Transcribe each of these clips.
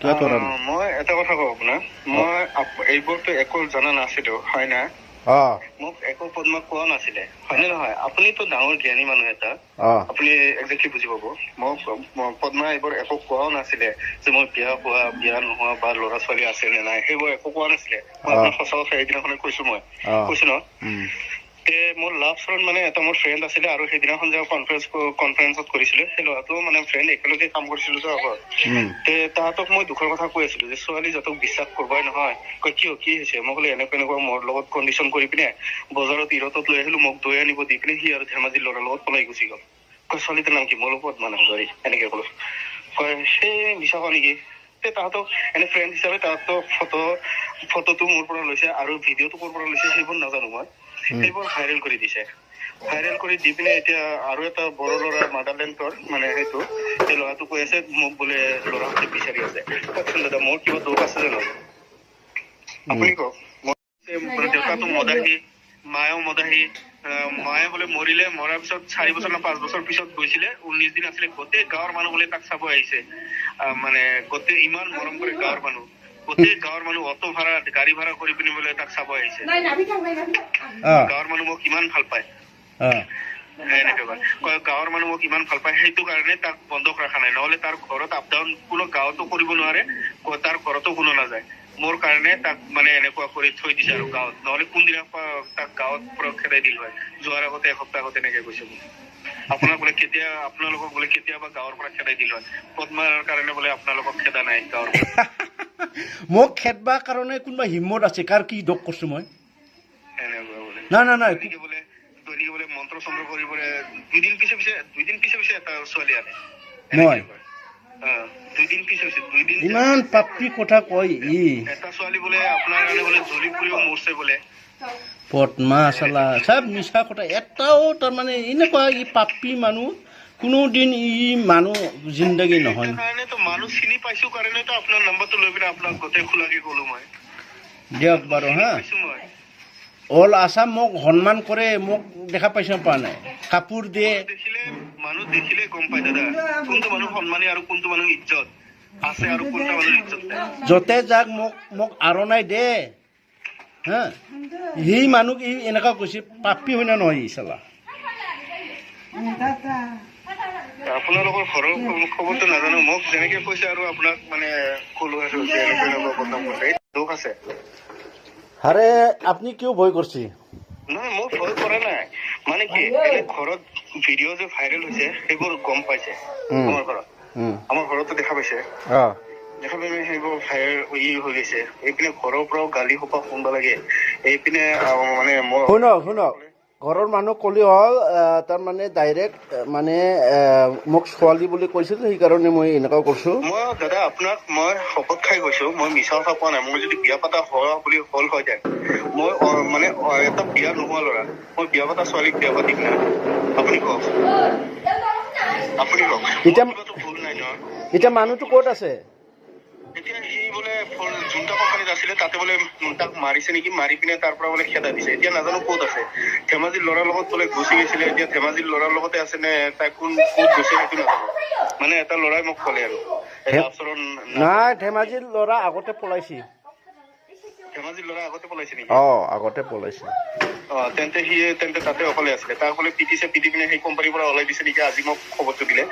কিয় কৰা নাই? মই এটা কথা কওঁ আপোনাক, মই এইবোৰতো একো জনা নাছিলো, হয় না? মোক একো পদ্মাক কোৱা নাছিলে, হয়নে নহয়? আপুনিতো ডাঙৰ জ্ঞানী মানুহ এটা, আপুনি একজেক্টলি বুজি পাব। মোক পদ্মা এইবোৰ একো কোৱাও নাছিলে যে মই বিয়া নোহোৱা বা ল'ৰা ছোৱালী আছে নে নাই, সেইবোৰ একো কোৱা নাছিলে। মই আপোনাক সঁচা কথা সেইদিনাখনে কৈছো ন। মোৰ লাষ্ট মানে এটা মোৰ ফ্ৰেণ্ড আছিলে, আৰু সেইদিনাখন যে কনফাৰেন্সত কৰিছিলে, সেই ল'ৰাটো মানে ফ্ৰেণ্ড একেলগে কাম কৰিছিলো তো আগত। তাহাঁতক মই দুখৰ কথা কৈ আছিলো যে ছোৱালী যাতক বিশ্বাস কৰবাই নহয়। কয় কিয়, কি হৈছে? মই ক'লে এনেকুৱা মোৰ লগত কণ্ডিশ্যন কৰি পিনে বজাৰত ইৰতত লৈ আহিলো, মোক দৈ আনিব দি পিনে সি আৰু ধেমাজিৰ ল'ৰাৰ লগত পলাই গুচি গ'ল। কয় ছোৱালীটোৰ নাম কি? মই লগত মানে এনেকে ক'লো। কয় সেই মিছা কোৱা নেকি? তাহাঁতক এনে ফ্ৰেণ্ড হিচাপে তাহাঁতক ফটোটো মোৰ পৰা লৈছে আৰু ভিডিঅ'টো ক'ৰ পৰা লৈছে সেইবোৰ নাজানো মই। সেইবোৰ ভাইৰেল কৰি দিছে। ভাইৰেল কৰি দি পিনে এতিয়া আৰু এটা বড়ো ল'ৰা নাগালেণ্ডৰ মানে সেই ল'ৰাটো কৈ আছে মোক বোলে ল'ৰাহঁতে বিচাৰি আছে। কওকচোন দাদা, মোৰ কিবা দোষ আছে জানো? আপুনি কওক। দেউতাটো মদাহী, মায়েও মদাহী। মায়ে বোলে মৰাৰ পিছত 4 বছৰ না 5 বছৰ পিছত গৈছিলে, 19 দিন আছিলে। গোটেই গাঁৱৰ মানুহ বোলে তাক চাব আহিছে। মানে গোটেই ইমান মৰম কৰে গাঁৱৰ মানুহ, গোটেই গাঁৱৰ মানুহ অটো ভাড়া গাড়ী ভাড়া কৰি পিনি বোলে তাক চাব আহিছে। গাঁৱৰ মানুহ মোক ইমান ভাল পায়, গাঁৱৰ মানুহ মোক ইমান ভাল পায়, সেইটো কাৰণে তাক বন্ধক ৰখা নাই। নহলে তাৰ ঘৰত আপ ডাউন কোনো গাঁৱতো কৰিব নোৱাৰে, তাৰ ঘৰতো কোনো নাযায়। মোৰ কাৰণে তাক মানে এনেকুৱা কৰি থৈ দিছে আৰু গাঁৱত, নহলে কোনদিনা তাক গাঁৱত পৰা খেদাই দিল হয়। যোৱাৰ আগতে এসপ্তাহ আগতে এনেকে কৈছে মোক। আপোনালোকক বোলে কেতিয়াবা গাঁৱৰ পৰা খেদাই দিল হয়। পদ্মাৰ কাৰণে বোলে আপোনালোকক খেদা নাই গাঁৱৰ পৰা। মোক খেদবা কাৰণে কোনোবা হিম্মত আছে? কাৰ কি দোষ কৰিছো মই? নাই দৈনিকে বোলে মন্ত্ৰ চন্ত্ৰ কৰি বোলে 2 দিন পিছে এটা ছোৱালী আনে। মই 2 দিন পিছে 2 দিন ইমান পাপি কথা কয় এটা ছোৱালী বোলে আপোনাৰ কাৰণে বোলে জ্বলি পুৰিও মৰছে বোলে। পদ্মা চালা চব মিছা কথা। এটাও তাৰমানে এনেকুৱা পাপি মানুহ কোনোদিন মানুহ জিন্দগী নহয়। কাৰণেতো মানুহ চিনি পাইছো কাৰণেতো আপোনাৰ নাম্বাৰটো লৈ পিনে আপোনাক গোটেই খোলাকে ক'লো মই। দিয়ক বাৰু হা। অল আছাম মোক সন্মান কৰে, মোক দেখা পাইছে পোৱা নাই? কাপোৰ দিয়ে, মানুহ দেখিলে গম পাই দাদা কোনটো মানুহ সন্মানী আৰু কোনটো মানুহ ইজ্জত আছে আৰু কোনটো মানুহ ইজ্জত নাই। যতে যাক মোক আৰণাই দে হা। সেই মানুহ এনেকুৱা কৈছে, পাপি হয় না নহয় চালা? আপোনালোকৰ ঘৰৰ খবৰটো নাজানো, মোক যেনেকে কৈছে আৰু আপোনাক মানে কলো আৰু দুখ আছে। আৰে আপনি কিয় ভয় কৰছি? নহয় মোক ভয় কৰা নাই, মানে কি ঘৰত ভিডিঅ' যে ভাইৰেল হৈছে সেইবোৰ গম পাইছে আমাৰ ঘৰত। আমাৰ ঘৰতো দেখা পাইছে, দেখা পাই সেইবোৰ ভাইৰেল হৈ গৈছে। এইপিনে ঘৰৰ পৰাও গালি সোপা শুনব লাগে, এইপিনে মানে শুনক ঘৰৰ মানুহ ক'লে হ'ল তাৰমানে ডাইৰেক্ট মানে মোক ছোৱালী বুলি কৈছিল, সেইকাৰণে মই এনেকুৱা কৰিছো। মই দাদা আপোনাক মই শপত খাই কৈছো, মই মিছা কথা কোৱা নাই। মই যদি বিয়া পাতা হোৱা বুলি হ'ল হয় যায়, মই মানে এটা বিয়া নোহোৱা ল'ৰা, মই বিয়া পাতা ছোৱালীক বিয়া পাতিম না? আপুনি কওক, ভুল নাই ন? এতিয়া মানুহটো ক'ত আছে? এতিয়া সি বোলে যোনটা কোম্পানীত আছিলে তাতে বোলে তাক মাৰিছে নেকি, মাৰি পিনে তাৰ পৰা বোলে খেদা দিছে। এতিয়া নাজানো ক'ত আছে। ধেমাজিৰ ল'ৰাৰ লগত বোলে গুচি গৈছিলে, এতিয়া ধেমাজিৰ ল'ৰাৰ লগতে আছে নে তাই ক'ত গৈছে সেইটো নাজানো। মানে এটা ল'ৰাই মোক ক'লে আৰু নাই, ধেমাজিৰ ল'ৰা আগতে পলাইছি। ধেমাজিৰ ল'ৰা আগতে পলাইছে নেকি? আগতে পলাইছে। তেন্তে তাতে অকলে আছিলে। তাক বোলে পিটি পিনে সেই কোম্পানীৰ পৰা ওলাই দিছে নেকি, আজি মোক খবৰটো দিলে।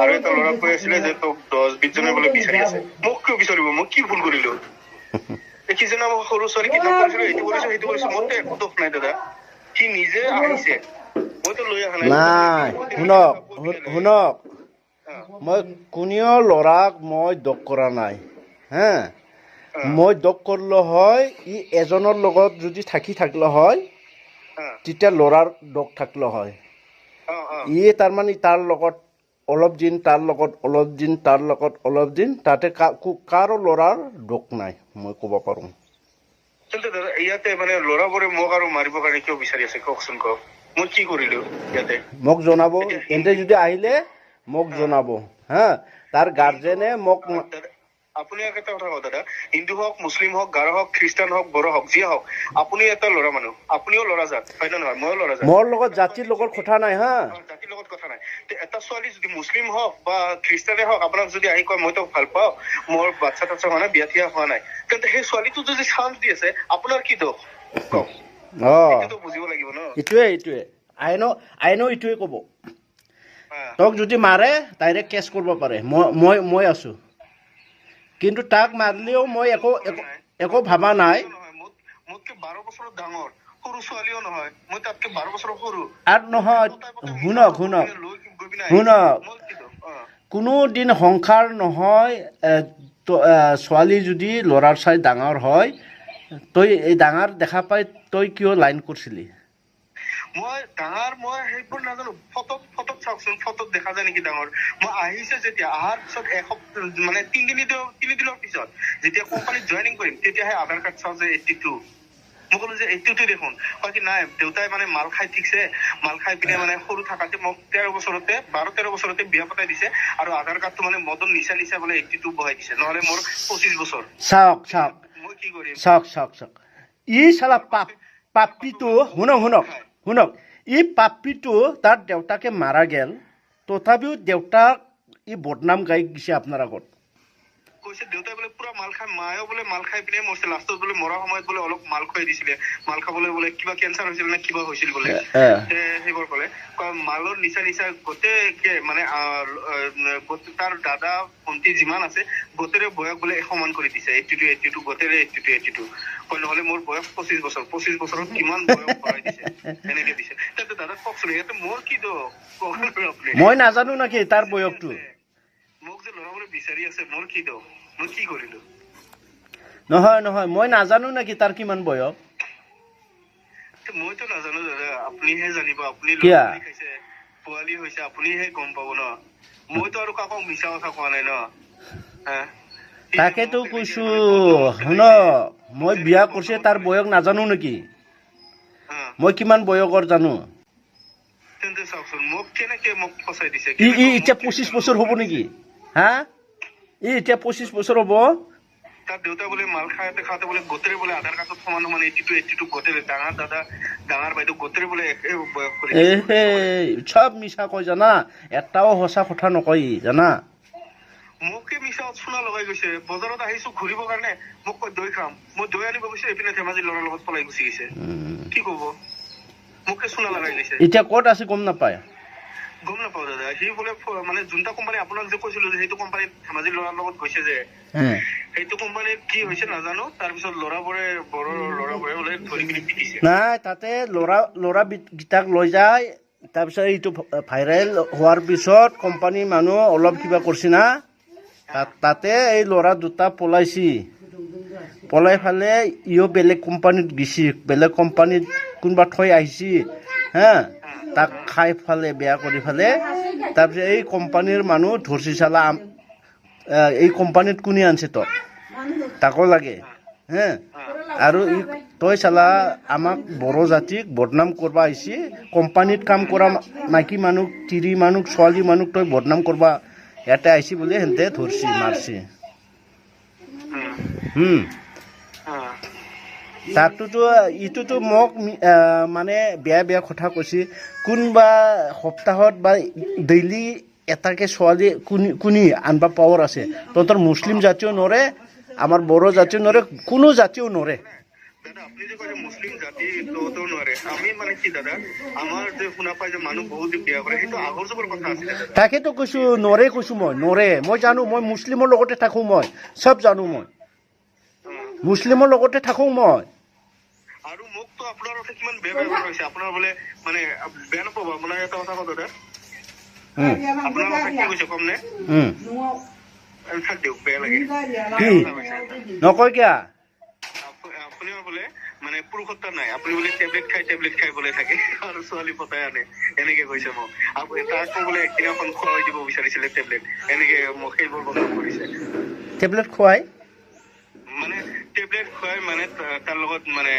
আৰু এটা ল'ৰা কৈ আছিলে যে তোক 10-20 জনে বোলে বিচাৰি আছে। মোক কিয় বিচাৰিব? মই কি ভুল কৰিলো? সিজনা মোক সৰু ছোৱালী কিডনেপ কৰিছিলো, এইটো কৰিছো সেইটো কৰিছো, মোৰতো একো দোষ নাই দাদা। সি নিজে আহিছে, মইতো লৈ অহা নাই। শুনক মই কোনেও ল'ৰাক মই দোষ কৰা নাই হা। মই দোষ কৰিলো হয় এজনৰ লগত যদি থাকিলে হয়, তেতিয়া ল'ৰাৰ দোষ থাকিলে হয়। তাৰমানে তাৰ লগত অলপ দিন, তাৰ লগত অলপ দিন, তাৰ লগত অলপ দিন, তাতে কাৰো ল'ৰাৰ দোষ নাই মই ক'ব পাৰোঁ। ইয়াতে মানে ল'ৰাবোৰে মোক আৰু মাৰিবৰ কাৰণে কিয় বিচাৰি আছে কওকচোন, কওক মই কি কৰিলো ইয়াতে? মোক জনাব, এন্তে যদি আহিলে মোক জনাব হা। তাৰ গাৰ্জেনে মোক আপুনি এটা কথা কওঁ দাদা, হিন্দু হওক, মুছলিম হওক, গাৰো হওক, খ্ৰীষ্টান হওক, বড়ো হওক, যিয়ে হওক, আপুনি এটা ল'ৰা মানুহ, আপুনিও ল'ৰা জাত, হয় নে নহয়? ময়ো ল'ৰা জাত। মোৰ লগত জাতিৰ লগত কথা নাই হা, জাতিৰ লগত কথা নাই। এটা ছোৱালী যদি মুছলিম হওক বা খ্ৰীষ্টানে হওক আপোনাক যদি আহি কয় মই তোক ভাল পাওঁ, মোৰ বাচ্ছা টাচ্ছা হোৱা নাই, বিয়া থিয়া হোৱা নাই, তেন্তে সেই ছোৱালীটো যদি চান্স দি আছে আপোনাৰ কি দোষ কওক? এইটোতো বুজিব লাগিব ন। এইটোৱে আইনো এইটোৱে ক'ব, তোক যদি মাৰে ডাইৰেক্ট কেছ কৰিব পাৰে, মই আছো। কিন্তু তাক মাৰিলেও মই একো ভাবা নাই। মোতকে 12 বছৰ ডাঙৰ, সৰু ছোৱালীও নহয়, মই তাতকে 12 বছৰ সৰু। আৰু নহয়, শুনক কোনো দিন সংসাৰ নহয়। ছোৱালী যদি ল'ৰাৰ চাই ডাঙৰ হয়, তই এই ডাঙৰ দেখা পাই তই কিয় লাইন কৰিছিলি? মই সেইবোৰ নাজানো। ফটোত চাওকচোন, ফটোত দেখা যায় নেকি ডাঙৰ? মই আহিছে যেতিয়া, অহাৰ পিছত এসপ্তাহ মানে 3 দিনৰ পিছত যেতিয়া কোম্পানীত জইনিং কৰিম, তেতিয়াহে আধাৰ কাৰ্ড চাওঁ যে 82। মই ক'লো যে 82 দেখোন। কয় কি নাই, দেউতাই মানে মাল খাই ঠিকছে, মাল খাই পিনে মানে সৰু থাকাতে মোক 12-13 বছৰতে বিয়া পতাই দিছে, আৰু আধাৰ কাৰ্ডটো মানে মদন নিচা বোলে 82 বহাই দিছে, নহলে মোৰ 25 বছৰ। চাওক মই কি কৰিম? চাওক ই চালা পাপিটো শুনক ই পাপিটো তাৰ দেউতাকে মাৰা গেল, তথাপিও দেউতাক ই বদনাম গাই দিছে আপোনাৰ আগত। কৈছে দেউতাই বোলে পুৰা মাল খাই, মায়েও বোলে মাল খাই পিনে মৰিছে, লাষ্টত বোলে মৰা সময়ত বোলে অলপ মাল খুৱাই দিছিলে, মাল খাবলৈ বোলে কিবা কেঞ্চাৰ হৈছিল নে কিবা হৈছিল বোলে। সেইবোৰ ক'লে মালৰ নিচা গোটেই মানে তাৰ দাদা ভণ্টি যিমান আছে গোটেৰে বয়স বোলে সমান কৰি দিছে, 82 গোটেৰে 82। নহলে মোৰ বয়স 25 বছৰ, 25 বছৰত কিমান বয়স ভৰাই দিছে, এনেকে দিছে। তেন্তে দাদা কওকচোন, ইয়াতে মোৰ কি দোষ? মই নাজানো নেকি তাৰ বয়সটো? মোক যে ল'ৰাবোৰে বিচাৰি আছে, মোৰ কি দোষ? মই কি কৰিলো? নহয় মই নাজানো নেকি তাৰ কিমান বয়স? মইতো নাজানো দাদা, আপুনিহে জানিব। আপুনি খাইছে, পোৱালি হৈছে, আপুনিহে গম পাব ন। মইতো আৰু কাকো মিছা কথা কোৱা নাই ন। তাকেতো কৈছো, শুন, মই বিয়া কৰিছে তাৰ বয়স নাজানো নেকি? মই কিমান বয়সৰ জানো? তেন্তে চাওকচোন, মোক কেনেকে মোক ফচাই দিছে? ই এতিয়া 25 বছৰ হ'ব নেকি? হা, ই এতিয়া 25 বছৰ হ'ব? তাৰ দেউতা বোলে মাল খাওঁতে বোলে গোটেৰে বোলে আধাৰ কাৰ্ডত সমান 82 গোটেৰে, ডাঙৰ দাদা ডাঙৰ বাইদেউ গোটেৰে বোলে একে বয়স কৰি চব মিছা কয় জানা, এটাও সঁচা কথা নকয় জানা। মোকে মিছা চুনা লগাই গৈছে। বজাৰত আহিছো ঘূৰিবৰ কাৰণে, মোক কয় দৈ খাম, মই দৈ আনিব গৈছো, এইপিনে ধেমাজি ল'ৰাৰ লগত পলাই গুচি গৈছে। কি কব? মোকে চুনা লগাই গৈছে। এতিয়া ক'ত আছে গম নাপায়? গম নাপাও দাদা। সি বোলে মানে যোনটা কোম্পানী আপোনাক যে কৈছিলো যে সেইটো কোম্পানীত ধেমাজি ল'ৰাৰ লগত গৈছে যে, সেইটো কোম্পানীত কি হৈছে নাজানো। তাৰপিছত ল'ৰাবোৰে বোলে ধৰি কিনে পিটিছে। নাই, তাতে ল'ৰা গীতাক লৈ যায়। তাৰপিছত এইটো ভাইৰেল হোৱাৰ পিছত কোম্পানীৰ মানুহ অলপ কিবা কৰিছে না, তাতে এই ল'ৰা দুটা পলাই ফালে ইও বেলেগ কোম্পানীত গেছি, বেলেগ কোম্পানীত কোনোবা থৈ আহিছি হা, তাক খাই ফালে বেয়া কৰি ফালে। তাৰপিছত এই কোম্পানীৰ মানুহ ধৰছি, চালা এই কোম্পানীত কোনে আনছে তাকো লাগে হে, আৰু তই চালা আমাক বড়ো জাতিক বদনাম কৰিব আহিছি, কোম্পানীত কাম কৰা মাইকী মানুহ, তিৰি মানুহ, ছোৱালী মানুহ তই বদনাম কৰিব ইয়াতে আহিছি বুলি সেনেতে ধৰছি, মাৰছি। তাকটোতো ইটোতো মোক মানে বেয়া কথা কৈছে। কোনোবা সপ্তাহত বা ডেইলি এটাকে ছোৱালী কোনি আনবা পাৱাৰ আছে? তহঁতৰ মুছলিম জাতিও নৰে, আমাৰ বড়ো জাতিও নৰে, কোনো জাতিও নৰে। দাদা আপনি যে কয় মুসলিম জাতি তো নৰে, আমি মানে কি দাদা, আমাৰ যে শুনা পাই যে মানুহ বহুত বিয়া কৰে, সেইটো আগৰ যুগৰ কথা আছিল। তাকেতো কৈছো, নৰে কৈছো নৰে। মই জানো, মই মুছলিমৰ লগতে থাকো, মই চব জানো, মই মুছলিমৰ লগতে থাকো মই। আৰু মোকতো আপোনাৰ কথা কিমান বেয়া ব্যৱহাৰ হৈছে, আপোনাৰ বোলে মানে বেয়া নাপাব, আপোনাৰ এটা কথা কওঁ দাদা, আপোনাৰ কথা কি কৈছে কম নে? থাক দিয়ক, বেয়া লাগে। নকয় কিয়া? আপুনিও বোলে মানে পুৰুষত্ব নাই, আপুনি বোলে টেবলেট খাই বোলে থাকে আৰু ছোৱালী পতাই আনে, এনেকে কৈছে মোক। তাকো বোলে একদিনাখন খুৱাই দিব বিচাৰিছিলে টেবলেট, এনেকে মোক সেইবোৰ বদনাম কৰিছে। টেবলেট খুৱাই মানে টেবলেট খুৱাই মানে তাৰ লগত মানে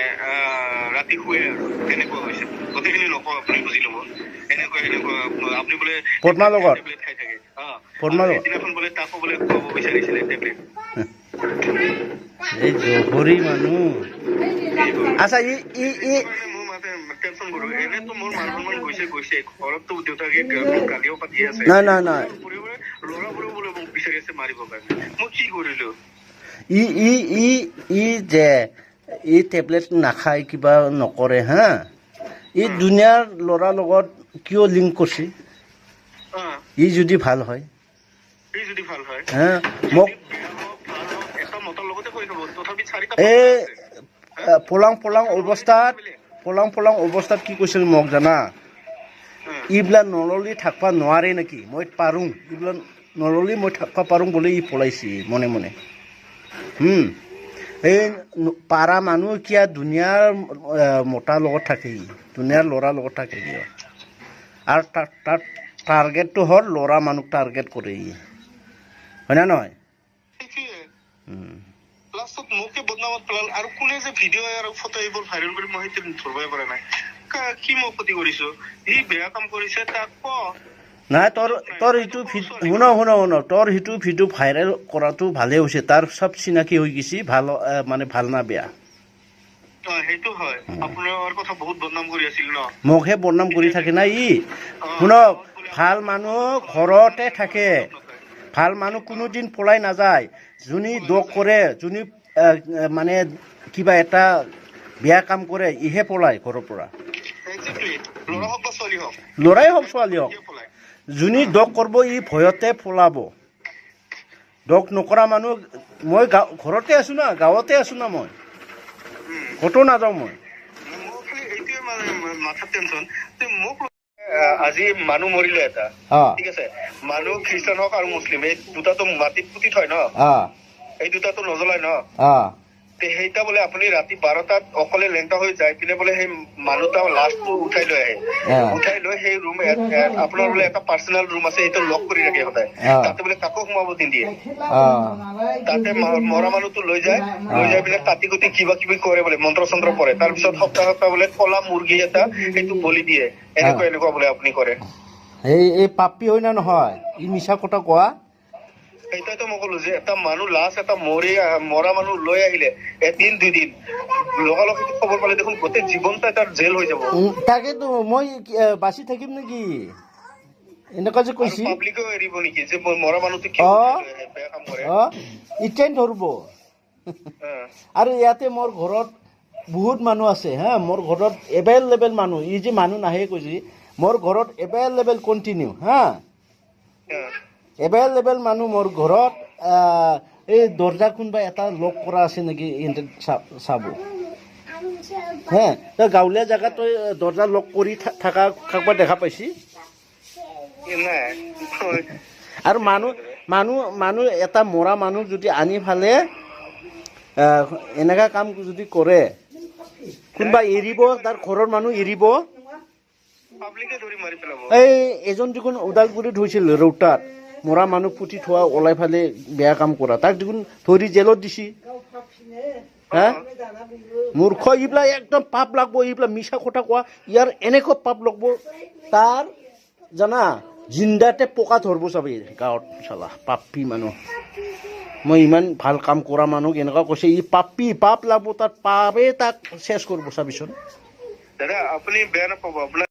ৰাতি শুৱে আৰু তেনেকুৱা হৈছে। গোটেইখিনি নকওঁ, আপুনি বুজি ল'ব। এনেকুৱা আপুনি বোলে টেবলেট খাই থাকে, এদিনাখন বোলে তাকো বোলে খুৱাব বিচাৰিছিলে টেবলেট। এই জহৰী মানুহ আচ্ছা মোৰ মাতে টেনচন কৰো এনেতো মোৰ মান গৈছে ঘৰততো দেউতাকে গালিও পাতি আছে নাই ল'ৰা বোলে মোক বিচাৰি আছে মাৰিবৰ কাৰণে মই কি কৰিলো ই যে ই টেবলেট নাখায় কিবা নকৰে হা ই দুনিয়াৰ ল'ৰাৰ লগত কিয় লিংক কৰিছে ই যদি ভাল হয় হা মোক এই পলাং অৱস্থাত কি কৈছিল মোক জানা এইবিলাক নললি থাকবা নোৱাৰে নেকি মই পাৰোঁ এইবিলাক নললি মই থাকবা পাৰোঁ বুলি ই পলাইছে মনে মনে এই পাৰা মানুহ কিয় দুনিয়াৰ মতাৰ লগত থাকে দুনিয়াৰ ল'ৰাৰ লগত থাকে আৰু তাৰ টাৰ্গেটটো হ'ল ল'ৰা মানুহ টাৰ্গেট কৰে হয় না নহয় লাষ্টত মোকে বদনামত পেলাল আৰু কোনে যে ভিডিঅ' আৰু ফটো এইবোৰ ভাইৰেল কৰি মই সেইটো ধৰিবই পৰা নাই কি মই ক্ষতি কৰিছো সি বেয়া কাম কৰিছে তাক ক নাই তোৰ ইটো শুন তোৰ সিটো ভিডিঅ' ভাইৰেল কৰাটো ভালেই হৈছে তাৰ চব চিনাকি হৈ গৈছে ভাল মানে ভাল না বেয়া সেইটো হয় আপোনাৰ কথা বহুত বদনাম কৰি আছিল ন মোকহে বদনাম কৰি থাকে না ই শুনক ভাল মানুহ ঘৰতে থাকে ভাল মানুহ কোনোদিন পলাই নাযায় যোনে দোষ কৰে যোনে মানে কিবা এটা বেয়া কাম কৰে ইহে পলাই ঘৰৰ পৰা ল'ৰাই হওক ছোৱালী হওক যোনে দোষ কৰিব ই ভয়তে পলাব দোষ নকৰা মানুহ মই ঘৰতে আছো না গাঁৱতে আছো না মই ক'তো নাযাওঁ মই আজি মানুহ মৰিলে এটা ঠিক আছে মানুহ খ্ৰীষ্টান হওক আৰু মুছলিম এই দুটাতো মাটিত পুতি থয় ন এই দুটাতো নজ্বলাই ন সেইটা বোলে আপুনি ৰাতি 12টাত অকলে লেংটা হৈ যাই পিনে বোলে সেই মানুহটা লাষ্টটো উঠাই লৈ আহে উঠাই লৈ সেই ৰুম আপোনাৰ বোলে এটা পাৰ্চনেল ৰুম আছে সেইটো লক কৰি ৰাখে সদায় তাতে বোলে কাকো সোমাব নিদিয়ে তাতে মৰা মানুহটো লৈ যায় পিনে কাটি কুটি কিবা কিবি কৰে বোলে মন্ত্ৰ চন্ত্ৰ পৰে তাৰপিছত সপ্তাহ বোলে কলা মুৰ্গী এটা সেইটো বলি দিয়ে এনেকুৱা বোলে আপুনি কৰে এই পাপী হয় না নহয় ই মিছা কথা কোৱা সেইটাইতো মই ক'লো যে এটা মানুহ লাষ্ট এটা মৰা মানুহ লৈ আহিলে এদিন দুদিন লগালগ সেইটো খবৰ পালে দেখোন গোটেই জীৱনটো এটা জেল হৈ যাব তাকেতো মই বাচি থাকিম নেকি এনেকুৱা যে কৈছি পাব্লিকেও এৰিব নেকি যে মৰা মানুহটো বেয়া কাম কৰে ইটেন ধৰিব আৰু ইয়াতে মোৰ ঘৰত বহুত মানুহ আছে হা মোৰ ঘৰত এভেইলেবল মানুহ ই যে মানুহ নাহে কৈছি মোৰ ঘৰত এভেইলেবল কণ্টিনিউ হা এভেইলেবল মানুহ মোৰ ঘৰত এই দৰ্জা কোনোবা এটা লক কৰা আছে নেকি চাব হে তই গাঁৱলীয়া জেগাত তই দৰ্জা লক কৰি থকা কাৰোবাৰ দেখা পাইছি আৰু মানুহ এটা মৰা মানুহ যদি আনি ফালে এনেকা কাম যদি কৰে কোনোবা এৰিব তাৰ ঘৰৰ মানুহ এৰিব এই এজন দেখোন ওদালগুৰিত হৈছিল ৰৌতাত মৰা মানুহ পুতি থোৱা ওলাই ফালে বেয়া কাম কৰা তাক দেখোন ধৰি জেলত দিছি হা মূৰ্খ এইবিলাক একদম পাপ লাগব এইবিলাক মিছা কথা কোৱা ইয়াৰ এনেকুৱা পাপ লাগব তাৰ জানা জিন্দাতে পকা ধৰিব চাবি গাঁৱত চালা পাপী মানুহ মই ইমান ভাল কাম কৰা মানুহ এনেকুৱা কৈছে ই পাপ লাগব তাৰ পাপে তাক চেছ কৰিব চাবিচোন দাদা আপুনি বেয়া নাপাব আপোনাৰ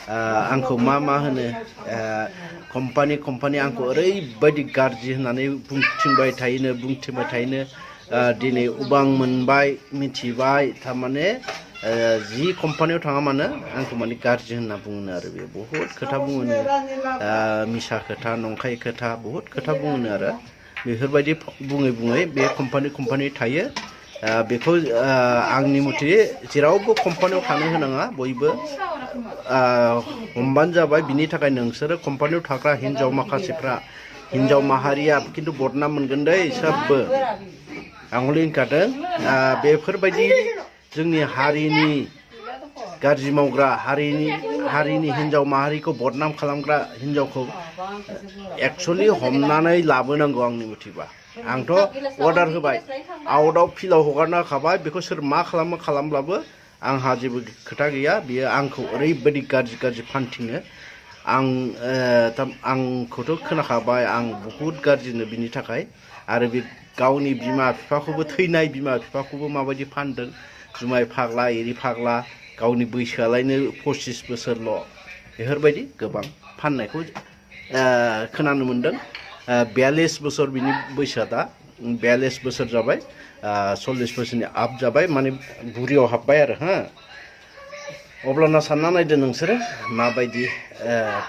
आंखौ मा होनो कम्पानि आंखौ ओरैबायदि गाज्रि होननानै बुंथिंबाय थायोनो दिनै उबां मोनबाय मिथिबाय थारमाने जि कम्पानियाव थाङा मानो आंखौ माने गाज्रि होनना बुङो आरो बे बहुद खोथा बुङोनो मिसा खोथा नंखाय खोथा बहुद खोथा बुङोनो आरो बेफोरबायदि बुङै बे कम्पानि थायो बेखौ आंनि मथे जेरावबो कम्पानियाव थानो होनाङा बयबो हमबानो जाबाय बिनि थाखाय नोंसोरो कम्पानियाव थाग्रा हिन्जाव माहारिया खिन्थु बदनाम मोनगोन दै सबबो आंल' होनखादों बेफोरबायदि जोंनि हारिनि गाज्रि मावग्रा हारिनि हिन्जाव माहारिखौ बदनाम खालामग्रा हिन्जावखौ एक्सुवेलि हमनानै लाबोनांगौ आंनि मथेबा आंथ' अर्डार होबाय आउटआव फिल्डआव हगारना होखाबाय बेखौ सोर मा खालामब्लाबो आंहा जेबो खोथा गैया बियो आंखौ ओरैबायदि गाज्रि फान्थिङो आंखौथ' खोनाखाबाय आं बहुद गाज्रिनो बिनि थाखाय आरो बे गावनि बिमा बिफाखौबो थैनाय बिमा बिफाखौबो माबायदि फानदों जुमाय फाग्ला एरि फाग्ला गावनि बैसोआलायनो 25 बोसोरल' बेफोरबायदि गोबां फाननायखौ खोनानो मोनदों 42 बोसोर बिनि बैसोआ दा 42 बोसोर जाबाय 40 बोसोरनि आप जाबाय माने बुरियाव हाबबाय आरो हा अब्लाना सानना नायदो नोंसोरो माबायदि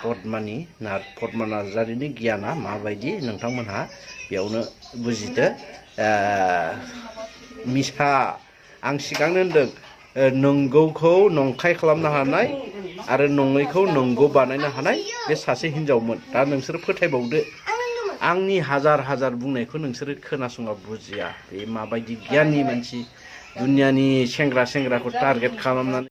पद्मा नार्जारिनि गियाना माबायदि नोंथांमोनहा बेयावनो बुजिदो मिसा आं सिगांनो होनदों नंगौखौ नंखाय खालामनो हानाय आरो नङैखौ नंगौ बानायनो हानाय बे सासे हिनजावमोन दा नोंसोरो फोथायबावदो आंनि हाजार बुंनायखौ नोंसोरो खोनासङा बुजिया बे माबायदि गियाननि मानसि दुनियानि सेंग्राखौ टारगेट खालामनानै